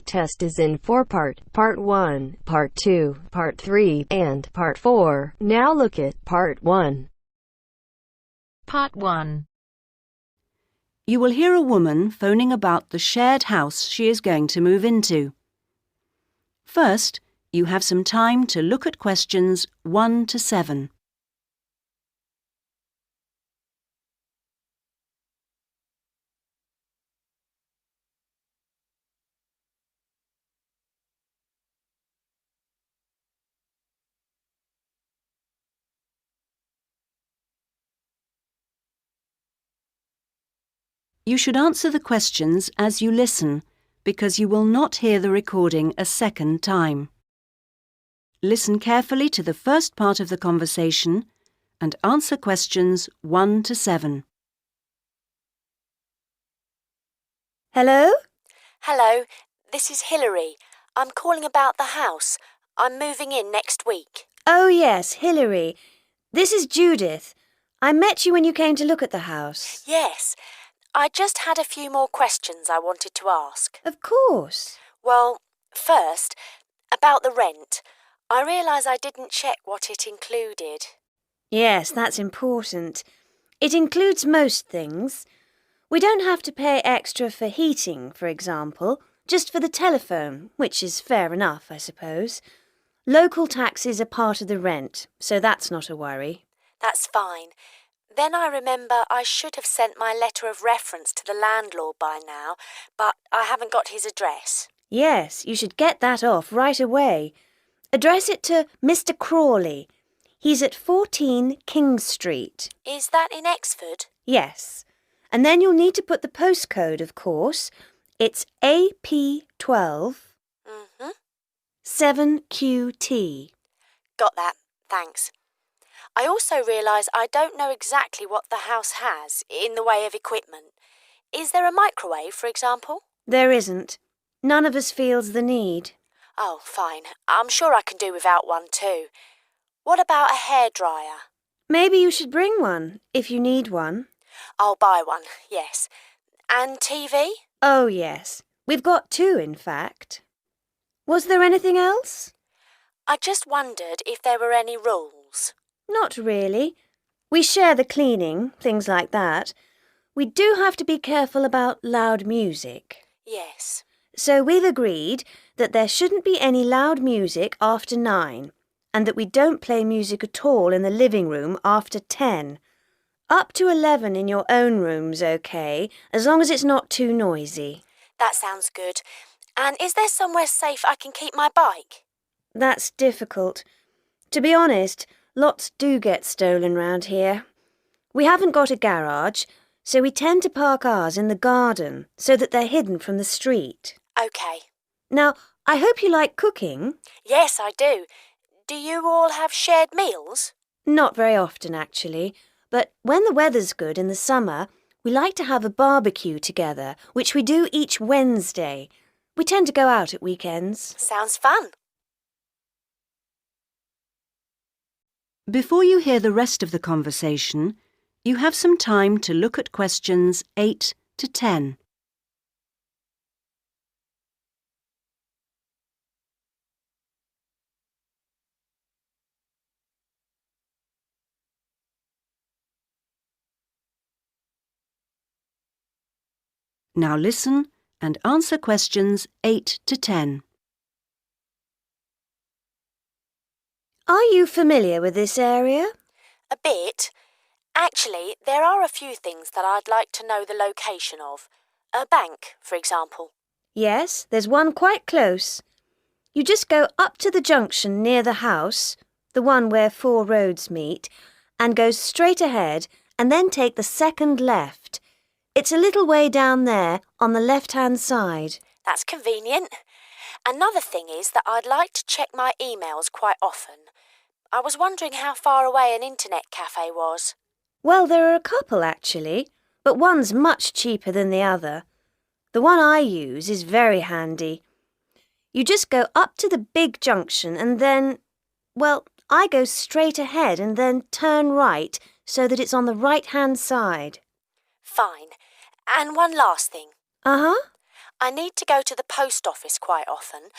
test is in 4-part, Part 1, Part 2, Part 3, and Part 4. Now look at Part 1. Part 1. You will hear a woman phoning about the shared house she is going to move into. First, you have some time to look at questions 1 to 7. You should answer the questions as you listen, because you will not hear the recording a second time. Listen carefully to the first part of the conversation and answer questions 1 to 7. Hello? Hello, this is Hilary. I'm calling about the house. I'm moving in next week. Oh, yes, Hilary. This is Judith. I met you when you came to look at the house. Yes, I just had a few more questions I wanted to ask. Of course. Well, first, about the rent. I realise I didn't check what it included. Yes, that's important. It includes most things. We don't have to pay extra for heating, for example, just for the telephone, which is fair enough, I suppose. Local taxes are part of the rent, so that's not a worry. That's fine. Then I remember I should have sent my letter of reference to the landlord by now, but I haven't got his address. Yes, you should get that off right away. Address it to Mr. Crawley. He's at 14 King Street. Is that in Exford? Yes. And then you'll need to put the postcode, of course. It's AP12 7QT. Got that, thanks. I also realise I don't know exactly what the house has in the way of equipment. Is there a microwave, for example? There isn't. None of us feels the need. Oh, fine. I'm sure I can do without one too. What about a hairdryer? Maybe you should bring one, if you need one. I'll buy one, yes. And TV? Oh, yes. We've got 2, in fact. Was there anything else? I just wondered if there were any rules. Not really. We share the cleaning, things like that. We do have to be careful about loud music. Yes. So we've agreed that there shouldn't be any loud music after 9, and that we don't play music at all in the living room after 10. Up to 11 in your own room's okay, as long as it's not too noisy. That sounds good. And is there somewhere safe I can keep my bike? That's difficult. To be honest, lots do get stolen round here. We haven't got a garage, so we tend to park ours in the garden so that they're hidden from the street. OK. Now, I hope you like cooking. Yes, I do. Do you all have shared meals? Not very often, actually. But when the weather's good in the summer, we like to have a barbecue together, which we do each Wednesday. We tend to go out at weekends. Sounds fun. Before you hear the rest of the conversation, you have some time to look at questions 8 to 10. Now listen and answer questions 8 to 10. Are you familiar with this area? A bit. Actually, there are a few things that I'd like to know the location of. A bank, for example. Yes, there's one quite close. You just go up to the junction near the house, the one where 4 roads meet, and go straight ahead and then take the second left. It's a little way down there on the left-hand side. That's convenient. Another thing is that I'd like to check my emails quite often. I was wondering how far away an internet cafe was. Well, there are a couple, actually, but one's much cheaper than the other. The one I use is very handy. You just go up to the big junction and then, well, I go straight ahead and then turn right so that it's on the right-hand side. Fine. And one last thing. Uh-huh. I need to go to the post office quite often.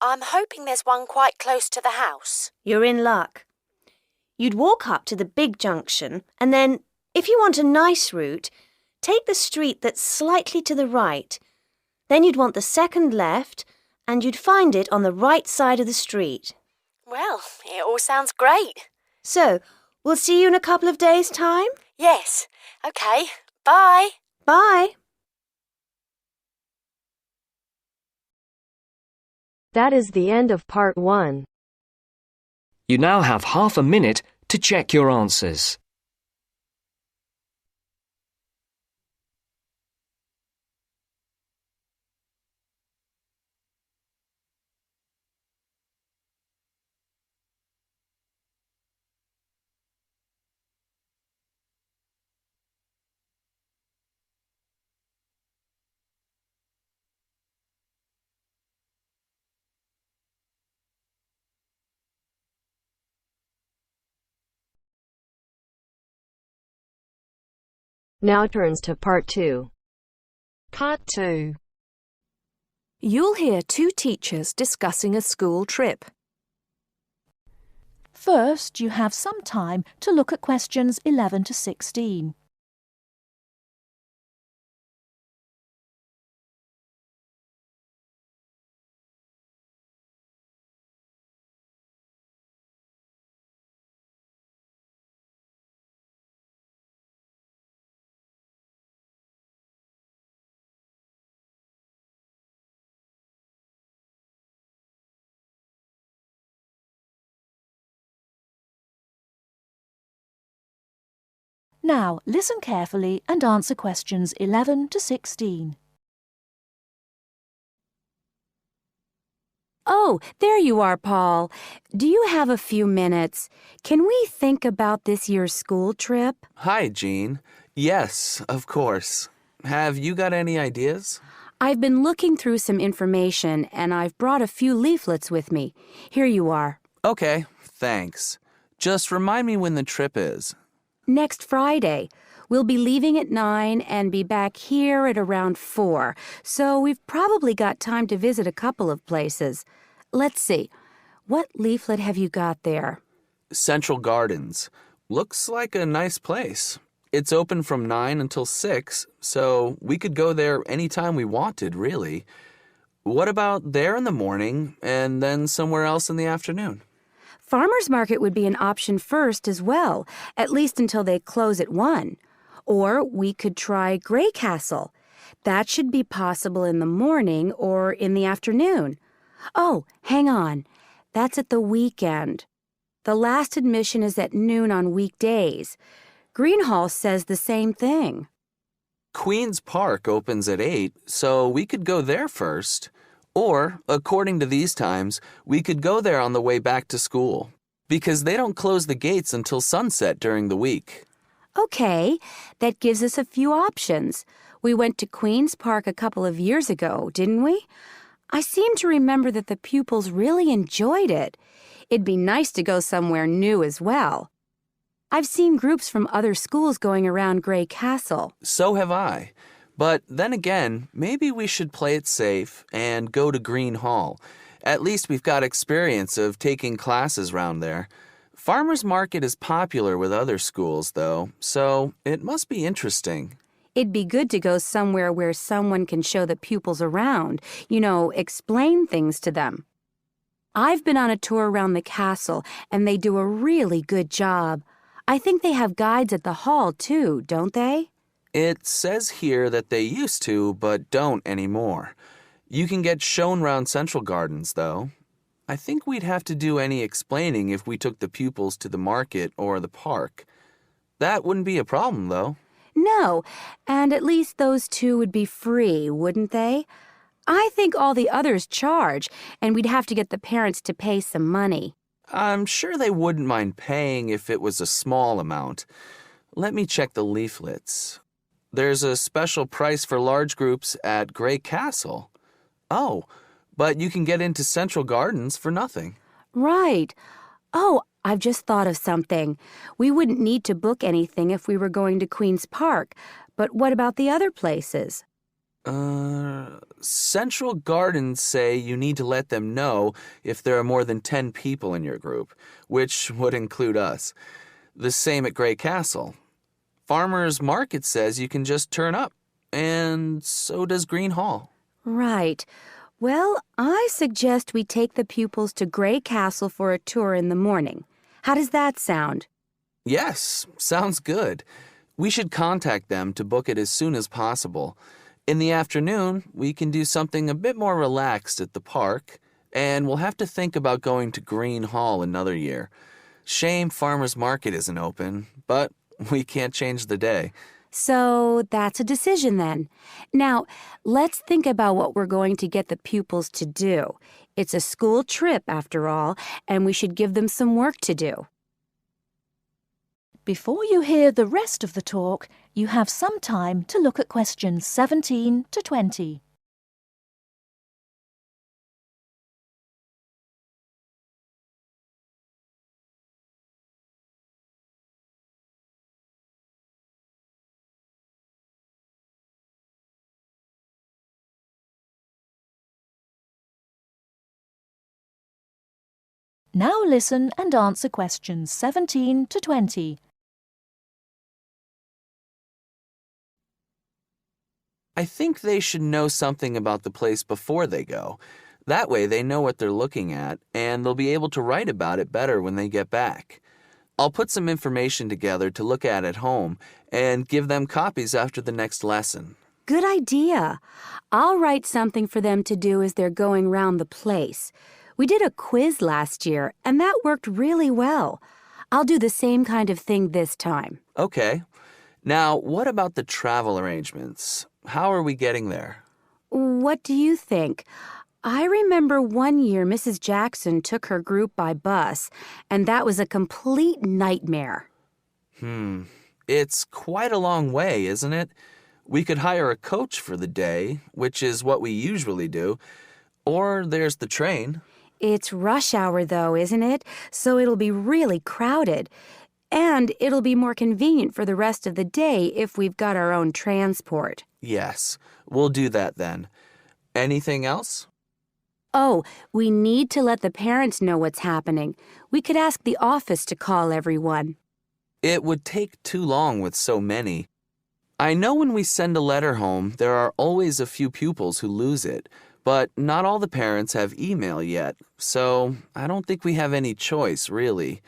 I'm hoping there's one quite close to the house. You're in luck. You'd walk up to the big junction and then, if you want a nice route, take the street that's slightly to the right. Then you'd want the second left and you'd find it on the right side of the street. Well, it all sounds great. So, we'll see you in a couple of days' time? Yes. OK. Bye. Bye. That is the end of part 1. You now have half a minute to check your answers. Now turns to part 2. Part 2. You'll hear two teachers discussing a school trip. First, you have some time to look at questions 11 to 16. Now, listen carefully and answer questions 11 to 16. Oh, there you are, Paul. Do you have a few minutes? Can we think about this year's school trip? Hi, Jean. Yes, of course. Have you got any ideas? I've been looking through some information, and I've brought a few leaflets with me. Here you are. Okay, thanks. Just remind me when the trip is. Next Friday. We'll be leaving at 9 and be back here at around 4, so we've probably got time to visit a couple of places. Let's see. What leaflet have you got there? Central Gardens. Looks like a nice place. It's open from 9 until 6, so we could go there anytime we wanted, really. What about there in the morning and then somewhere else in the afternoon? Farmers Market would be an option first as well, at least until they close at 1. Or we could try Grey Castle. That should be possible in the morning or in the afternoon. Oh, hang on. That's at the weekend. The last admission is at noon on weekdays. Greenhall says the same thing. Queen's Park opens at 8, so we could go there first. Or, according to these times, we could go there on the way back to school, because they don't close the gates until sunset during the week. Okay, that gives us a few options. We went to Queen's Park a couple of years ago, didn't we? I seem to remember that the pupils really enjoyed it. It'd be nice to go somewhere new as well. I've seen groups from other schools going around Grey Castle. So have I. But then again, maybe we should play it safe and go to Green Hall. At least we've got experience of taking classes round there. Farmers Market is popular with other schools, though, so it must be interesting. It'd be good to go somewhere where someone can show the pupils around, explain things to them. I've been on a tour around the castle, and they do a really good job. I think they have guides at the hall, too, don't they? It says here that they used to, but don't anymore. You can get shown round Central Gardens, though. I think we'd have to do any explaining if we took the pupils to the market or the park. That wouldn't be a problem, though. No, and at least those two would be free, wouldn't they? I think all the others charge, and we'd have to get the parents to pay some money. I'm sure they wouldn't mind paying if it was a small amount. Let me check the leaflets. There's a special price for large groups at Grey Castle. Oh, but you can get into Central Gardens for nothing. Right. Oh, I've just thought of something. We wouldn't need to book anything if we were going to Queen's Park, but what about the other places? Central Gardens say you need to let them know if there are more than 10 people in your group, which would include us. The same at Grey Castle. Farmers Market says you can just turn up, and so does Green Hall. Right. Well, I suggest we take the pupils to Grey Castle for a tour in the morning. How does that sound? Yes, sounds good. We should contact them to book it as soon as possible. In the afternoon, we can do something a bit more relaxed at the park, and we'll have to think about going to Green Hall another year. Shame Farmers Market isn't open, but we can't change the day. So that's a decision then. Now, let's think about what we're going to get the pupils to do. It's a school trip, after all, and we should give them some work to do. Before you hear the rest of the talk, you have some time to look at questions 17 to 20. Now listen and answer questions 17 to 20. I think they should know something about the place before they go. That way they know what they're looking at, and they'll be able to write about it better when they get back. I'll put some information together to look at home and give them copies after the next lesson. Good idea. I'll write something for them to do as they're going round the place. We did a quiz last year, and that worked really well. I'll do the same kind of thing this time. Okay. Now, what about the travel arrangements? How are we getting there? What do you think? I remember one year Mrs. Jackson took her group by bus, and that was a complete nightmare. It's quite a long way, isn't it? We could hire a coach for the day, which is what we usually do, or there's the train. It's rush hour, though, isn't it? So it'll be really crowded. And it'll be more convenient for the rest of the day if we've got our own transport. Yes, we'll do that then. Anything else? Oh, we need to let the parents know what's happening. We could ask the office to call everyone. It would take too long with so many. I know when we send a letter home, there are always a few pupils who lose it, but not all the parents have email yet, so I don't think we have any choice, really.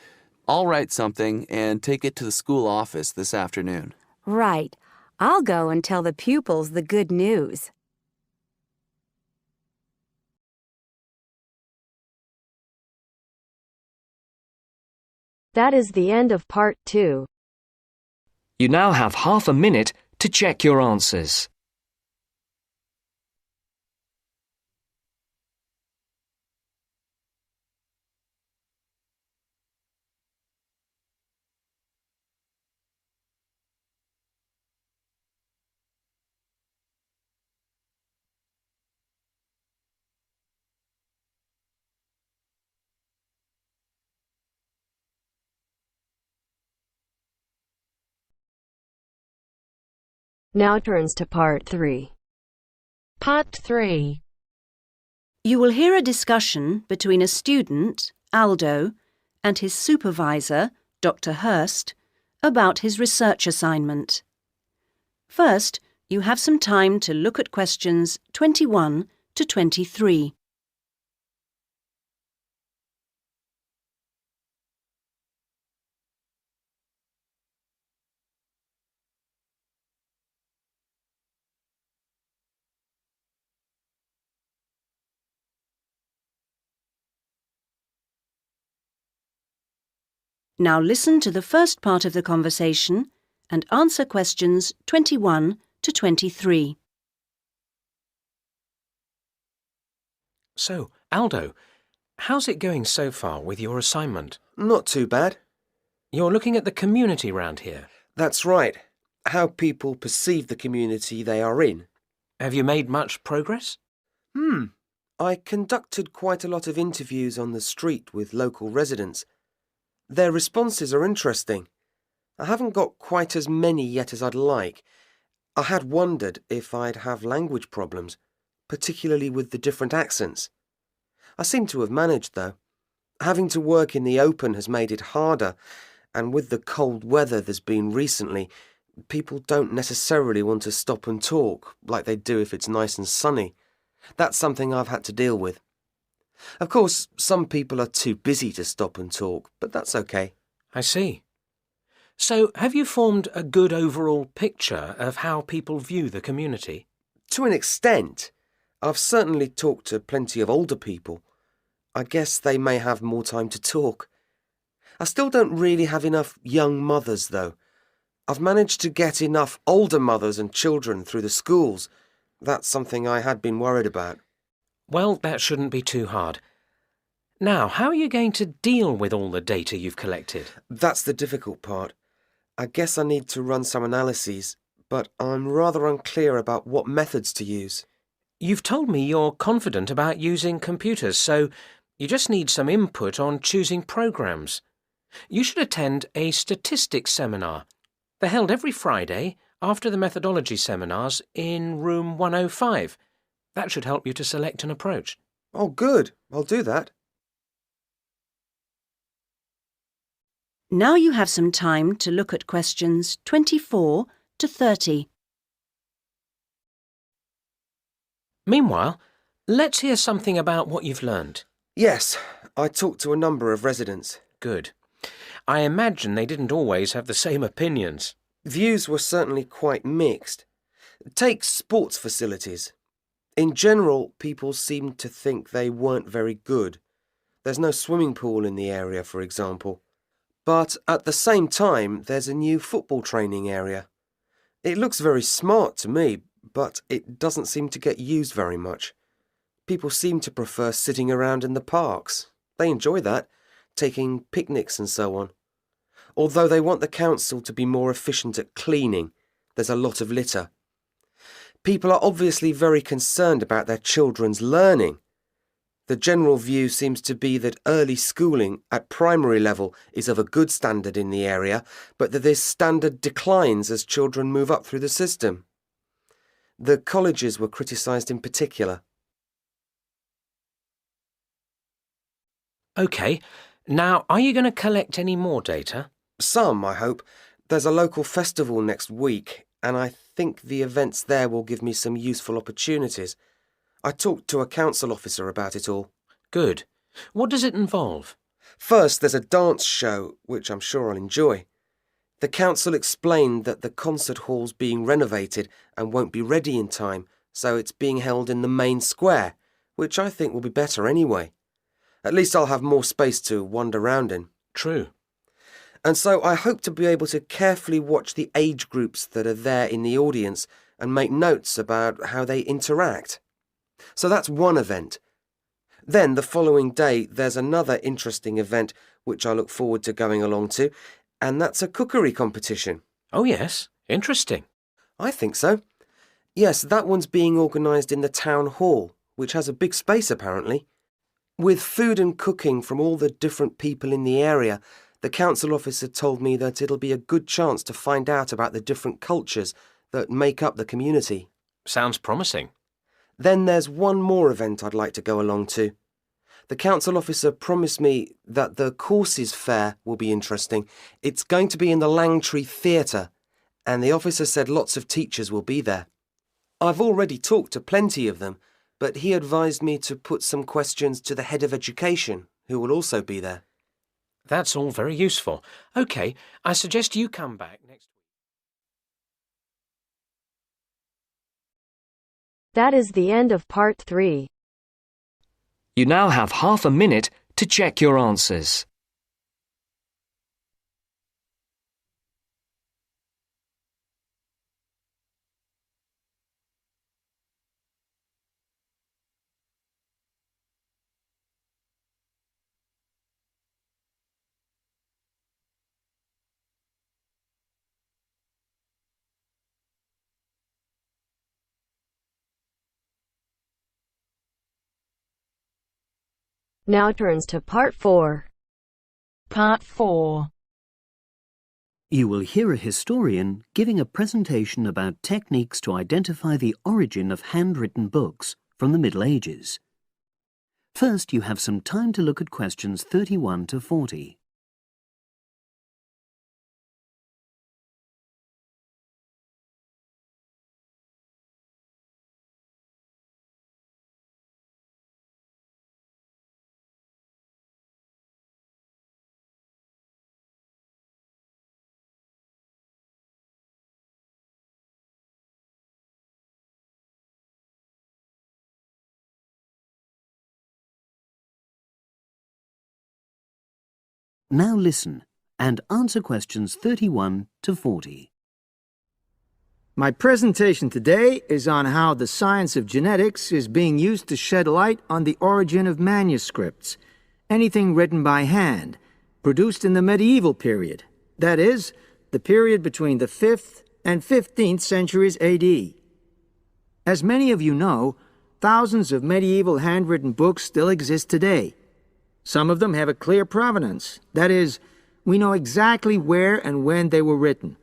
I'll write something and take it to the school office this afternoon. Right. I'll go and tell the pupils the good news. That is the end of part 2. You now have half a minute to check your answers. Now turns to part 3. Part 3. You will hear a discussion between a student, Aldo, and his supervisor, Dr. Hurst, about his research assignment. First, you have some time to look at questions 21 to 23. Now listen to the first part of the conversation and answer questions 21 to 23. So, Aldo, how's it going so far with your assignment? Not too bad. You're looking at the community round here. That's right. How people perceive the community they are in. Have you made much progress? I conducted quite a lot of interviews on the street with local residents. Their responses are interesting. I haven't got quite as many yet as I'd like. I had wondered if I'd have language problems, particularly with the different accents. I seem to have managed, though. Having to work in the open has made it harder, and with the cold weather there's been recently, people don't necessarily want to stop and talk like they do if it's nice and sunny. That's something I've had to deal with. Of course, some people are too busy to stop and talk, but that's okay. I see. So, have you formed a good overall picture of how people view the community? To an extent. I've certainly talked to plenty of older people. I guess they may have more time to talk. I still don't really have enough young mothers, though. I've managed to get enough older mothers and children through the schools. That's something I had been worried about. Well, that shouldn't be too hard. Now, how are you going to deal with all the data you've collected? That's the difficult part. I guess I need to run some analyses, but I'm rather unclear about what methods to use. You've told me you're confident about using computers, so you just need some input on choosing programs. You should attend a statistics seminar. They're held every Friday after the methodology seminars in room 105. That should help you to select an approach. Oh, good. I'll do that. Now you have some time to look at questions 24 to 30. Meanwhile, let's hear something about what you've learned. Yes, I talked to a number of residents. Good. I imagine they didn't always have the same opinions. Views were certainly quite mixed. Take sports facilities. In general, people seemed to think they weren't very good. There's no swimming pool in the area, for example. But at the same time, there's a new football training area. It looks very smart to me, but it doesn't seem to get used very much. People seem to prefer sitting around in the parks. They enjoy that, taking picnics and so on. Although they want the council to be more efficient at cleaning, there's a lot of litter. People are obviously very concerned about their children's learning. The general view seems to be that early schooling at primary level is of a good standard in the area, but that this standard declines as children move up through the system. The colleges were criticised in particular. OK, now are you going to collect any more data? Some, I hope. There's a local festival next week, and I think the events there will give me some useful opportunities. I talked to a council officer about it all. Good. What does it involve? First, there's a dance show, which I'm sure I'll enjoy. The council explained that the concert hall's being renovated and won't be ready in time, so it's being held in the main square, which I think will be better anyway. At least I'll have more space to wander round in. True. And so I hope to be able to carefully watch the age groups that are there in the audience and make notes about how they interact. So that's one event. Then the following day there's another interesting event which I look forward to going along to, and that's a cookery competition. Oh yes, interesting. I think so. Yes, that one's being organised in the town hall, which has a big space apparently. With food and cooking from all the different people in the area, the council officer told me that it'll be a good chance to find out about the different cultures that make up the community. Sounds promising. Then there's one more event I'd like to go along to. The council officer promised me that the courses fair will be interesting. It's going to be in the Langtree Theatre, and the officer said lots of teachers will be there. I've already talked to plenty of them, but he advised me to put some questions to the head of education, who will also be there. That's all very useful. OK, I suggest you come back next week. That is the end of part 3. You now have half a minute to check your answers. Now turns to part 4. Part 4. You will hear a historian giving a presentation about techniques to identify the origin of handwritten books from the Middle Ages. First, you have some time to look at questions 31 to 40. Now listen and answer questions 31 to 40. My presentation today is on how the science of genetics is being used to shed light on the origin of manuscripts, anything written by hand, produced in the medieval period, that is, the period between the 5th and 15th centuries AD. As many of you know, thousands of medieval handwritten books still exist today. Some of them have a clear provenance. That is, we know exactly where and when they were written.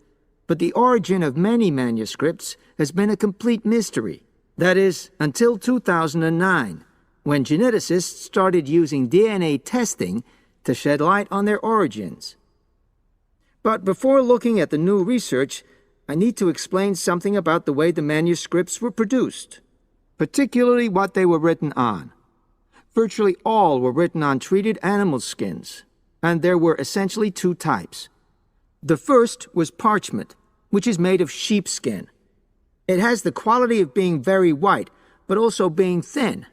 But the origin of many manuscripts has been a complete mystery. That is, until 2009, when geneticists started using DNA testing to shed light on their origins. But before looking at the new research, I need to explain something about the way the manuscripts were produced, particularly what they were written on. Virtually all were written on treated animal skins, and there were essentially two types. The first was parchment, which is made of sheepskin. It has the quality of being very white, but also being thin.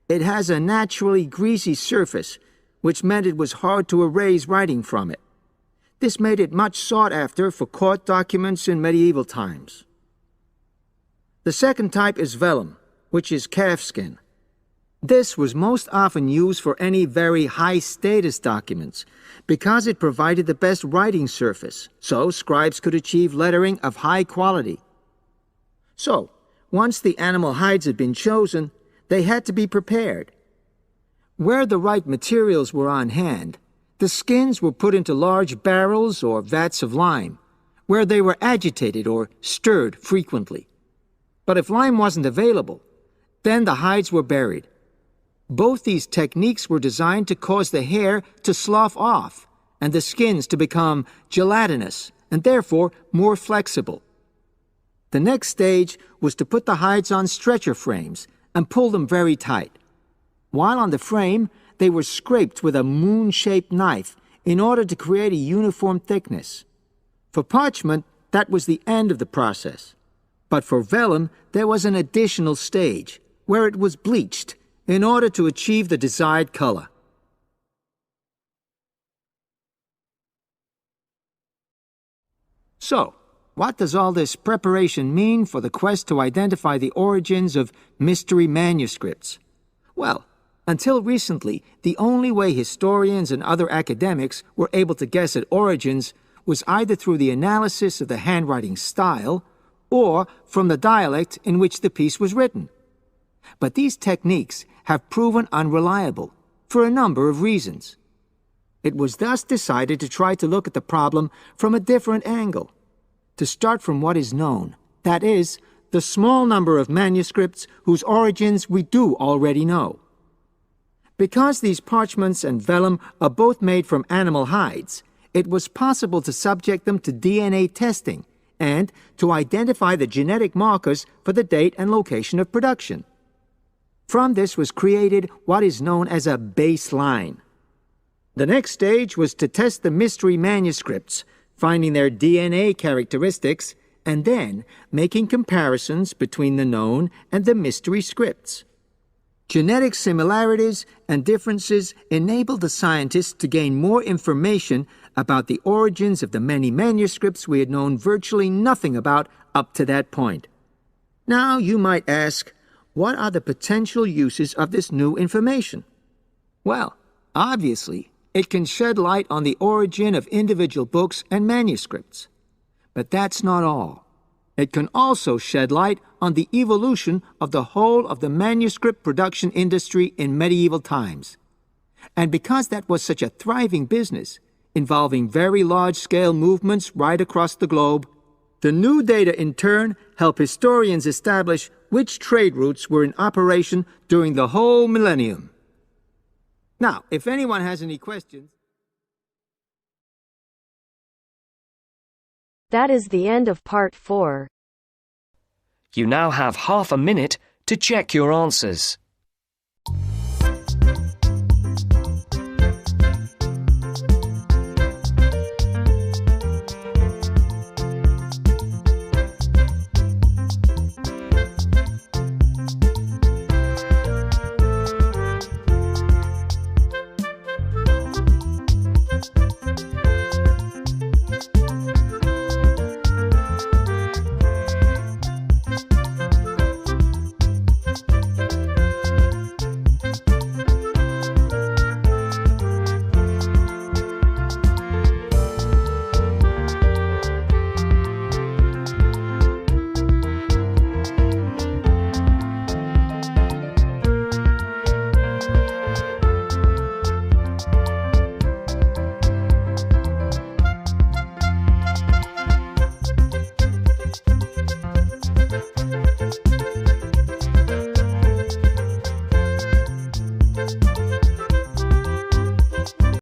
It has a naturally greasy surface, which meant it was hard to erase writing from it. This made it much sought after for court documents in medieval times. The second type is vellum, which is calfskin. This was most often used for any very high-status documents because it provided the best writing surface, so scribes could achieve lettering of high quality. So, once the animal hides had been chosen, they had to be prepared. Where the right materials were on hand, the skins were put into large barrels or vats of lime, where they were agitated or stirred frequently. But if lime wasn't available, then the hides were buried. Both these techniques were designed to cause the hair to slough off and the skins to become gelatinous and therefore more flexible. The next stage was to put the hides on stretcher frames and pull them very tight. While on the frame, they were scraped with a moon-shaped knife in order to create a uniform thickness. For parchment, that was the end of the process. But for vellum, there was an additional stage, where it was bleached in order to achieve the desired color. So, what does all this preparation mean for the quest to identify the origins of mystery manuscripts? Well, until recently, the only way historians and other academics were able to guess at origins was either through the analysis of the handwriting style or from the dialect in which the piece was written. But these techniques have proven unreliable for a number of reasons. It was thus decided to try to look at the problem from a different angle, to start from what is known, that is, the small number of manuscripts whose origins we do already know. Because these parchments and vellum are both made from animal hides, it was possible to subject them to DNA testing and to identify the genetic markers for the date and location of production. From this was created what is known as a baseline. The next stage was to test the mystery manuscripts, finding their DNA characteristics, and then making comparisons between the known and the mystery scripts. Genetic similarities and differences enabled the scientists to gain more information about the origins of the many manuscripts we had known virtually nothing about up to that point. Now you might ask, what are the potential uses of this new information? Well, obviously, it can shed light on the origin of individual books and manuscripts. But that's not all. It can also shed light on the evolution of the whole of the manuscript production industry in medieval times. And because that was such a thriving business, involving very large-scale movements right across the globe, The new data, in turn, help historians establish which trade routes were in operation during the whole millennium. Now, if anyone has any questions... That is the end of part 4. You now have half a minute to check your answers.